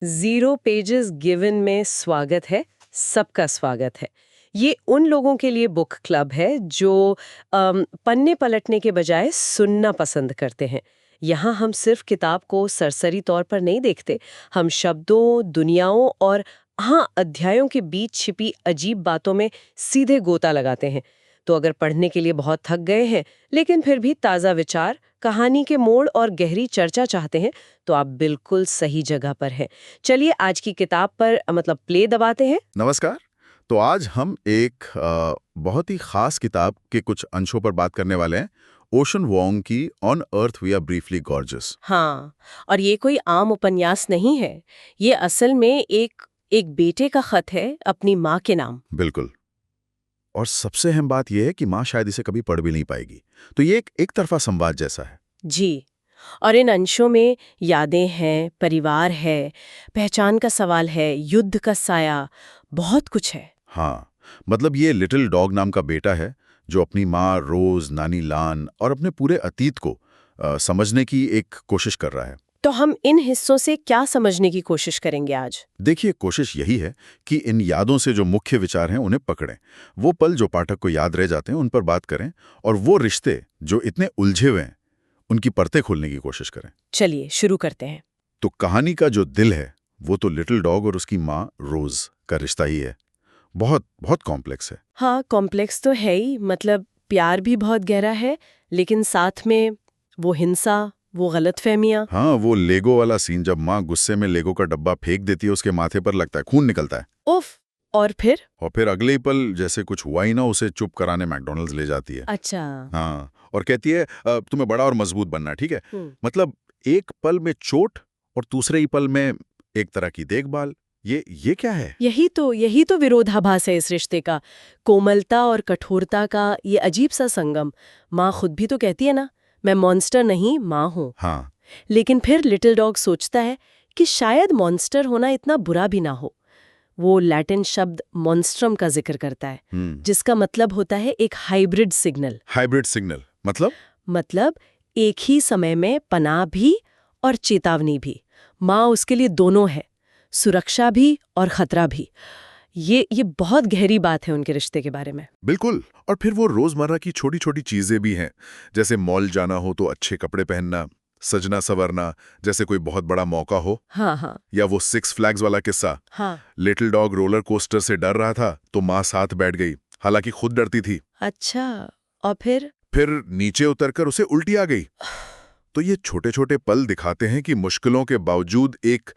Zero pages given में स्वागत है। सबका स्वागत है। ये उन लोगों के लिए बुक क्लब है जो पन्ने पलटने के बजाय सुनना पसंद करते हैं। यहाँ हम सिर्फ किताब को सरसरी तौर पर नहीं देखते, हम शब्दों, दुनियाओं और हाँ, अध्यायों के बीच छिपी अजीब बातों में सीधे गोता लगाते हैं। तो अगर पढ़ने के लिए बहुत थक गए हैं लेकिन फिर भी ताज़ा विचार, कहानी के मोड़ और गहरी चर्चा चाहते हैं तो आप बिल्कुल सही जगह पर हैं। चलिए आज की किताब पर प्ले दबाते हैं। नमस्कार। तो आज हम एक बहुत ही खास किताब के कुछ अंशों पर बात करने वाले हैं। ओशन वोंग की on earth we are briefly gorgeous. हाँ, और ये कोई आम उपन्यास नहीं है। ये असल में एक बेटे का खत है अपनी माँ के नाम। बिल्कुल। और सबसे अहम बात यह है कि माँ शायद इसे कभी पढ़ भी नहीं पाएगी। तो ये एक तरफा संवाद जैसा है। जी, और इन अंशों में यादें हैं, परिवार है, पहचान का सवाल है, युद्ध का साया, बहुत कुछ है। हाँ, मतलब ये लिटिल डॉग नाम का बेटा है जो अपनी माँ रोज, नानी लान और अपने पूरे अतीत को समझने की एक कोशिश कर रहा है। तो हम इन हिस्सों से क्या समझने की कोशिश करेंगे आज? देखिए, कोशिश यही है कि इन यादों से जो मुख्य विचार हैं उन्हें पकड़ें, वो पल जो पाठक को याद रह जाते हैं उन पर बात करें, और वो रिश्ते जो इतने उलझे हुए हैं उनकी परतें खोलने की कोशिश करें। चलिए शुरू करते हैं। तो कहानी का जो दिल है वो तो लिटिल डॉग और उसकी माँ रोज का रिश्ता ही है। बहुत बहुत कॉम्प्लेक्स है। हाँ, कॉम्प्लेक्स तो है ही, प्यार भी बहुत गहरा है, लेकिन साथ में वो हिंसा, वो गलतफहमियां। हाँ, वो लेगो वाला सीन जब माँ गुस्से में लेगो का डब्बा फेंक देती है, उसके माथे पर लगता है, खून निकलता है। उफ। और फिर अगले ही पल जैसे कुछ हुआ ही ना, उसे चुप कराने मैकडॉनल्ड्स ले जाती है। अच्छा। हाँ, और कहती है तुम्हें बड़ा और मजबूत बनना है, ठीक है। मतलब एक पल में चोट और दूसरे ही पल में एक तरह की देखभाल। ये क्या है? यही तो विरोधाभास है इस रिश्ते का। कोमलता और कठोरता का ये अजीब सा संगम। माँ खुद भी तो कहती है ना, मैं मॉन्स्टर नहीं, माँ हूँ। हाँ, लेकिन फिर लिटिल डॉग सोचता है कि शायद मॉन्स्टर होना इतना बुरा भी ना हो। वो लैटिन शब्द मॉन्स्ट्रम का जिक्र करता है, जिसका मतलब होता है एक हाइब्रिड सिग्नल। हाइब्रिड सिग्नल मतलब एक ही समय में पनाह भी और चेतावनी भी। माँ उसके लिए दोनों है, सुरक्षा भी और खतरा भी। ये बहुत गहरी बात है उनके रिश्ते के बारे में। बिल्कुल। और फिर वो रोजमर्रा की छोटी छोटी चीजें भी हैं, जैसे मॉल जाना हो तो अच्छे कपड़े पहनना, सजना संवरना जैसे कोई बहुत बड़ा मौका हो। हाँ हाँ। या वो सिक्स फ्लैग्स वाला किस्सा। हाँ। लिटिल डॉग रोलर कोस्टर से डर रहा था तो माँ साथ बैठ गई, हालांकि खुद डरती थी। अच्छा, और फिर नीचे उतरकर उसे उल्टी आ गई। तो ये छोटे छोटे पल दिखाते हैं कि मुश्किलों के बावजूद एक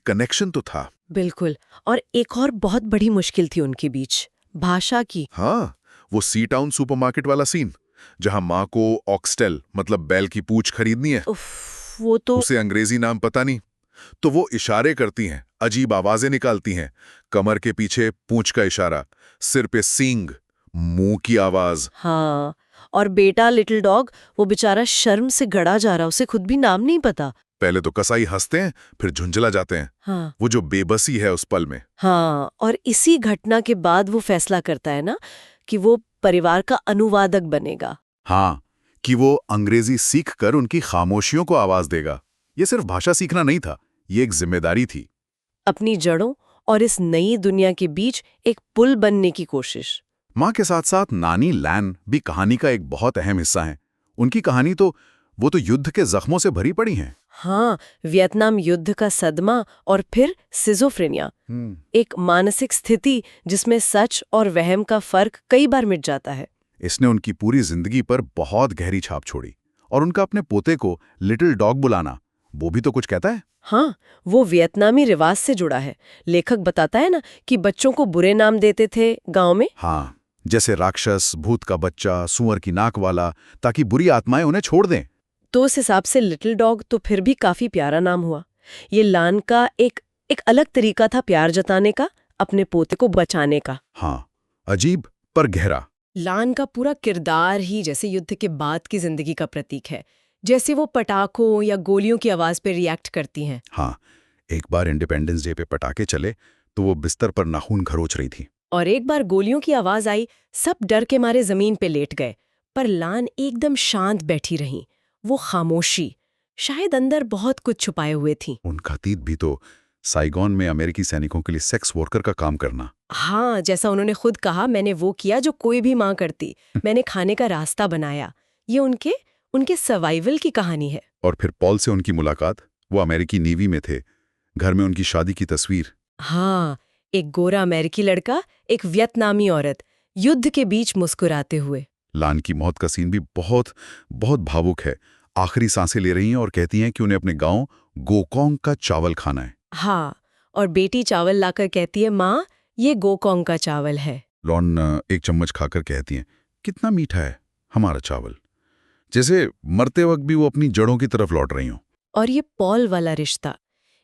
कनेक्शन तो था। बिल्कुल। और एक और बहुत बड़ी मुश्किल थी उनके बीच, भाषा की। हाँ, वो सी टाउन सुपरमार्केट वाला सीन जहां माँ को ऑक्सटेल मतलब बैल की पूंछ खरीदनी है। उफ, वो तो उसे अंग्रेजी नाम पता नहीं, तो वो इशारे करती हैं, अजीब आवाजें निकालती हैं। कमर के पीछे पूंछ का इशारा, सिर पे सींग, मुंह की आवाज। हाँ, और बेटा लिटिल डॉग वो बेचारा शर्म से गड़ा जा रहा, उसे खुद भी नाम नहीं पता। पहले तो कसाई हंसते हैं, फिर झुंझला जाते हैं। हाँ। वो जो बेबसी है उस पल में। हाँ, और इसी घटना के बाद वो फैसला करता है ना कि वो परिवार का अनुवादक बनेगा। हाँ, कि वो अंग्रेजी सीख कर उनकी खामोशियों को आवाज देगा। ये सिर्फ भाषा सीखना नहीं था, ये एक जिम्मेदारी थी। अपनी जड़ों और इस नई दुनिया के बीच एक पुल बनने की कोशिश। माँ के साथ साथ नानी लैन भी कहानी का एक बहुत अहम हिस्सा है। उनकी कहानी तो वो तो युद्ध के जख्मों से भरी पड़ी है। हाँ, वियतनाम युद्ध का सदमा और फिर सिजोफ्रेनिया, एक मानसिक स्थिति जिसमें सच और वहम का फर्क कई बार मिट जाता है। इसने उनकी पूरी जिंदगी पर बहुत गहरी छाप छोड़ी। और उनका अपने पोते को लिटिल डॉग बुलाना, वो भी तो कुछ कहता है। हाँ, वो वियतनामी रिवाज से जुड़ा है। लेखक बताता है ना कि बच्चों को बुरे नाम देते थे गांव में। हाँ, जैसे राक्षस, भूत का बच्चा, सुअर की नाक वाला, ताकि बुरी आत्माएं उन्हें छोड़ दें। तो उस हिसाब से लिटिल डॉग तो फिर भी काफी प्यारा नाम हुआ। ये लान का एक अलग तरीका था प्यार जताने का, अपने पोते को बचाने का। हाँ, अजीब पर गहरा। लान का पूरा किरदार ही जैसे युद्ध के बाद की जिंदगी का प्रतीक है, जैसे वो पटाखों या गोलियों की आवाज पे रिएक्ट करती हैं। हाँ, एक बार इंडिपेंडेंस डे पे पटाखे चले तो वो बिस्तर पर नाखून खरोच रही थी। और एक बार गोलियों की आवाज आई, सब डर के मारे जमीन पे लेट गए, पर लान एकदम शांत बैठी रही। वो खामोशी शायद अंदर बहुत कुछ छुपाए हुए थी। उनका अतीत भी तो साइगॉन में अमेरिकी सैनिकों के लिए सेक्स वर्कर का काम करना। हाँ, जैसा उन्होंने खुद कहा, मैंने वो किया जो कोई भी माँ करती। मैंने खाने का रास्ता बनाया। ये उनके उनके सर्वाइवल की कहानी है। और फिर पॉल से उनकी मुलाकात, वो अमेरिकी नेवी में थे, घर में उनकी शादी की तस्वीर। हाँ, एक गोरा अमेरिकी लड़का, एक वियतनामी औरत, युद्ध के बीच मुस्कुराते हुए। लान की मौत का सीन भी बहुत बहुत भावुक है। आखिरी सांसें ले रही हैं और कहती हैं कि उन्हें अपने गांव गोकोंग का चावल खाना है। हाँ, और बेटी चावल लाकर कहती है, माँ, ये गोकोंग का चावल है। लॉन एक चम्मच खाकर कहती हैं, कितना मीठा है हमारा चावल। जैसे मरते वक्त भी वो अपनी जड़ों की तरफ लौट रही हों। और ये पॉल वाला रिश्ता,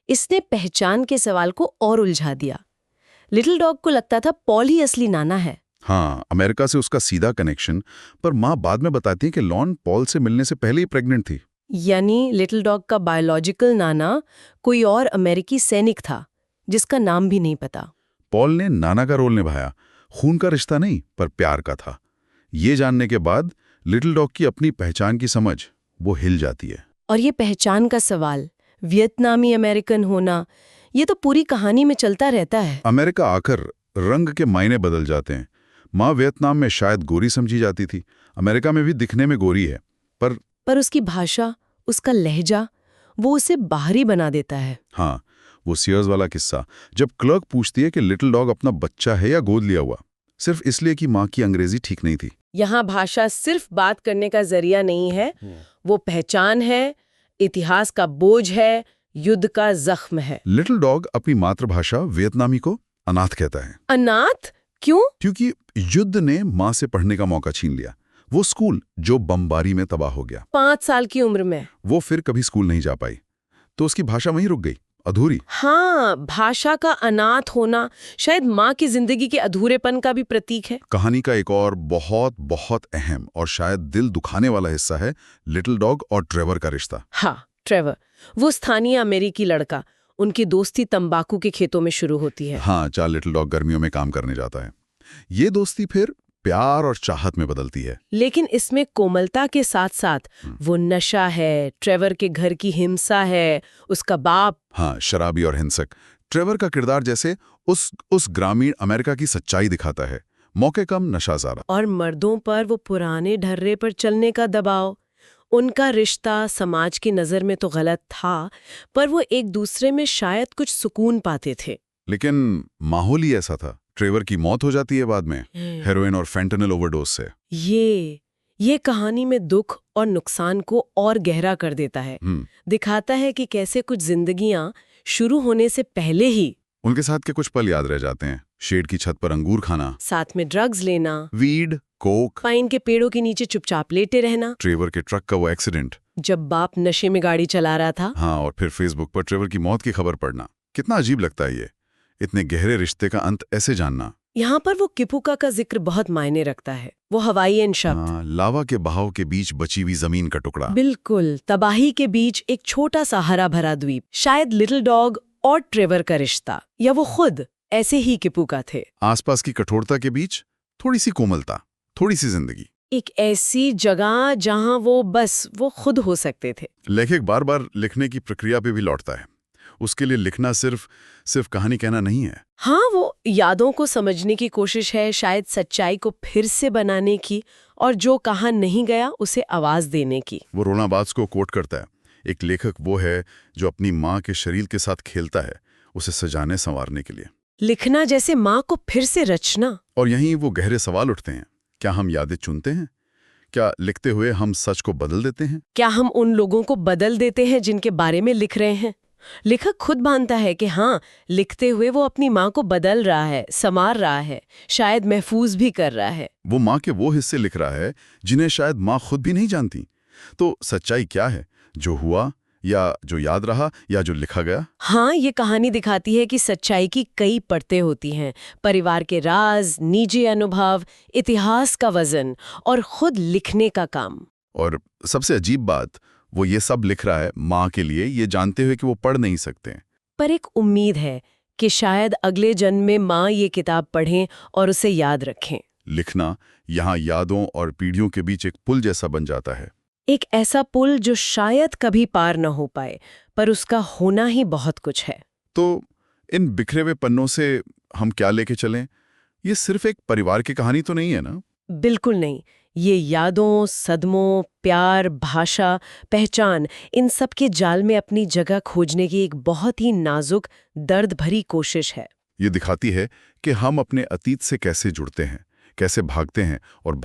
इसने पहचान के सवाल को और उलझा दिया। लिटिल डॉग को लगता था पॉल ही असली नाना है। हाँ, अमेरिका से उसका सीधा कनेक्शन, पर माँ बाद में बताती है कि लॉन पॉल से मिलने से पहले ही प्रेग्नेंट थी। यानी लिटिल डॉग का बायोलॉजिकल नाना कोई और अमेरिकी सैनिक था, जिसका नाम भी नहीं पता। पॉल ने नाना का रोल निभाया, खून का रिश्ता नहीं पर प्यार का था। ये जानने के बाद लिटिल डॉग की अपनी पहचान की समझ वो हिल जाती है। और ये पहचान का सवाल, वियतनामी अमेरिकन होना, ये तो पूरी कहानी में चलता रहता है। अमेरिका आकर रंग के मायने बदल जाते हैं। माँ वियतनाम में शायद गोरी समझी जाती थी, अमेरिका में भी दिखने में गोरी है, पर उसकी भाषा, उसका लहजा, वो उसे बाहरी बना देता है। हाँ, वो सीयर्स वाला किस्सा, जब क्लर्क पूछती है कि लिटिल डॉग अपना बच्चा है या गोद लिया हुआ, सिर्फ इसलिए कि माँ की अंग्रेजी ठीक नहीं थी। यहाँ भाषा सिर्फ बात करने का जरिया नहीं है, वो पहचान है, इतिहास का बोझ है, युद्ध का जख्म है। लिटिल डॉग अपनी मातृभाषा वियतनामी को अनाथ कहता है। अनाथ क्यों? क्योंकि युद्ध ने माँ से पढ़ने का मौका छीन लिया। वो स्कूल जो बमबारी में तबाह हो गया, 5 साल की उम्र में वो फिर कभी स्कूल नहीं जा पाई, तो उसकी भाषा वहीं रुक गई, अधूरी। हाँ, भाषा का अनाथ होना शायद माँ की जिंदगी के अधूरेपन का भी प्रतीक है। कहानी का एक और बहुत बहुत अहम और शायद दिल दुखाने वाला हिस्सा है लिटिल डॉग और ट्रेवर का रिश्ता। हाँ, ट्रेवर, वो स्थानीय अमेरिकी लड़का, उनकी दोस्ती तंबाकू के खेतों में शुरू होती है। हाँ, 4 लिटिल डॉग गर्मियों में काम करने जाता है। ये दोस्ती फिर प्यार और चाहत में बदलती है। लेकिन इसमें कोमलता के साथ साथ वो नशा है, ट्रेवर के घर की हिंसा है, उसका बाप। हाँ, शराबी और हिंसक। ट्रेवर का किरदार जैसे उस ग्रामीण अमेरिका की सच्चाई दिखाता है, मौके कम, नशा ज़्यादा। और मर्दों पर वो पुराने ढर्रे पर चलने का दबाव। उनका रिश्ता समाज की नज़र में तो गलत था, पर वो एक दूसरे में शायद कुछ सुकून पाते थे। लेकिन माहौल ही ऐसा था। ट्रेवर की मौत हो जाती है बाद में, हेरोइन और फेंटेनिल ओवरडोज से। ये कहानी में दुख और नुकसान को और गहरा कर देता है। दिखाता है कि कैसे कुछ जिंदगियां शुरू होने से पहले ही उनके साथ के कुछ पल याद रह जाते हैं। शेड की छत पर अंगूर खाना, साथ में ड्रग्स लेना, वीड, कोक, पाइन के पेड़ों के नीचे चुपचाप लेटे रहना, ट्रेवर के ट्रक का वो एक्सीडेंट जब बाप नशे में गाड़ी चला रहा था। हाँ, और फिर फेसबुक पर ट्रेवर की मौत की खबर पढ़ना। कितना अजीब लगता है ये, इतने गहरे रिश्ते का अंत ऐसे जानना। यहाँ पर वो किपुका का जिक्र बहुत मायने रखता है। वो हवाईयन शब्द, लावा के बहाव के बीच बची हुई जमीन का टुकड़ा। बिल्कुल, तबाही के बीच एक छोटा सा हरा भरा द्वीप। शायद लिटिल डॉग और ट्रेवर का रिश्ता, या वो खुद ऐसे ही किपुका थे। आसपास की कठोरता के बीच थोड़ी सी कोमलता, थोड़ी सी जिंदगी, एक ऐसी जगह जहां वो खुद हो सकते थे। लेखक बार बार लिखने की प्रक्रिया पे भी लौटता है। उसके लिए लिखना सिर्फ कहानी कहना नहीं है। हाँ, वो यादों को समझने की कोशिश है, शायद सच्चाई को फिर से बनाने की, और जो कहा नहीं गया उसे आवाज देने की। वो रोना बात्स को कोट करता है, एक लेखक वो है जो अपनी माँ के शरीर के साथ खेलता है, उसे सजाने संवारने के लिए। लिखना जैसे माँ को फिर से रचना। और यहीं वो गहरे सवाल उठते हैं। क्या हम यादें चुनते हैं? क्या लिखते हुए हम सच को बदल देते हैं? क्या हम उन लोगों को बदल देते हैं जिनके बारे में लिख रहे हैं? लेखक खुद मानता है कि हाँ, लिखते हुए वो अपनी माँ को बदल रहा है, संवार रहा है, शायद महफूज भी कर रहा है। वो माँ के वो हिस्से लिख रहा है जिन्हें शायद माँ खुद भी नहीं जानती। तो सच्चाई क्या है, जो हुआ या जो याद रहा या जो लिखा गया? हाँ, ये कहानी दिखाती है कि सच्चाई की कई परतें होती हैं। परिवार के राज, निजी अनुभव, इतिहास का वजन और खुद लिखने का काम। और सबसे अजीब बात, वो ये सब लिख रहा है माँ के लिए, ये जानते हुए कि वो पढ़ नहीं सकते। पर एक उम्मीद है कि शायद अगले जन्म में माँ ये किताब पढ़ें और उसे याद रखें। लिखना यहाँ यादों और पीढ़ियों के बीच एक पुल जैसा बन जाता है। एक ऐसा पुल जो शायद कभी पार न हो पाए, पर उसका होना ही बहुत कुछ है। तो इन बिखरे हुए पन्नों से हम क्या लेके चलें? ये सिर्फ एक परिवार की कहानी तो नहीं है ना? बिल्कुल नहीं। ये यादों, सदमों, प्यार, भाषा, पहचान, इन सब के जाल में अपनी जगह खोजने की एक बहुत ही नाजुक, दर्द भरी कोशिश है। ये दिखाती है कि हम अपने अतीत से कैसे जुड़ते हैं, कैसे भागते हैं, और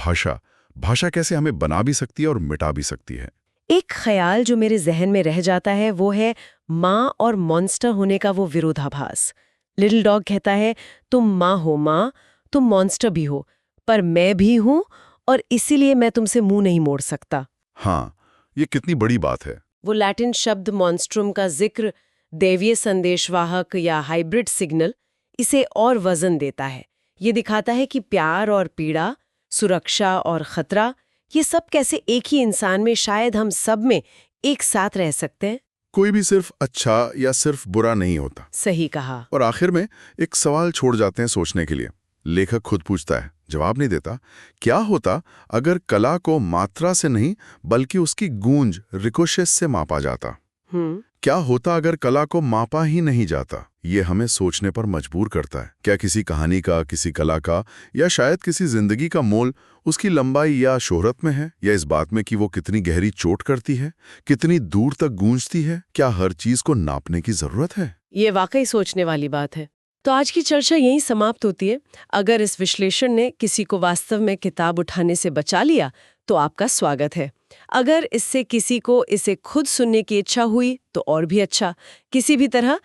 भाषा कैसे हमें बना भी सकती है और मिटा भी सकती है। एक ख्याल जो मेरे जहन में रह जाता है वो है माँ और मॉन्स्टर होने का वो विरोधाभास। लिटिल डॉग कहता है, तुम माँ हो माँ, तुम मॉन्स्टर भी हो, पर मैं भी हूँ और इसीलिए मैं तुमसे मुंह नहीं मोड़ सकता। हाँ, ये कितनी बड़ी बात है। वो लैटिन शब्द मॉन्स्ट्रुम का जिक्र, दैवीय संदेशवाहक या हाइब्रिड सिग्नल, इसे और वजन देता है। ये दिखाता है कि प्यार और पीड़ा, सुरक्षा और खतरा, ये सब कैसे एक ही इंसान में, शायद हम सब में, एक साथ रह सकते हैं। कोई भी सिर्फ अच्छा या सिर्फ बुरा नहीं होता। सही कहा। और आखिर में एक सवाल छोड़ जाते हैं सोचने के लिए। लेखक खुद पूछता है, जवाब नहीं देता, क्या होता अगर कला को मात्रा से नहीं बल्कि उसकी गूंज, रिकोशेस से मापा जाता? क्या होता अगर कला को मापा ही नहीं जाता? ये हमें सोचने पर मजबूर करता है। क्या किसी कहानी का, किसी कला का, या शायद किसी जिंदगी का मोल उसकी लंबाई या शोहरत में है, या इस बात में कि वो कितनी गहरी चोट करती है, कितनी दूर तक गूंजती है? क्या हर चीज को नापने की जरूरत है? ये वाकई सोचने वाली बात है। तो आज की चर्चा यहीं समाप्त होती है। अगर इस विश्लेषण ने किसी को वास्तव में किताब उठाने से बचा लिया तो आपका स्वागत है। अगर इससे किसी को इसे खुद सुनने की इच्छा हुई तो और भी अच्छा। किसी भी तरह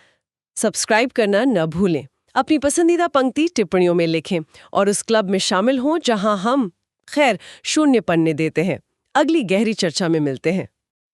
सब्सक्राइब करना न भूलें। अपनी पसंदीदा पंक्ति टिप्पणियों में लिखें और उस क्लब में शामिल हों जहां हम शून्य पन्ने देते हैं। अगली गहरी चर्चा में मिलते हैं।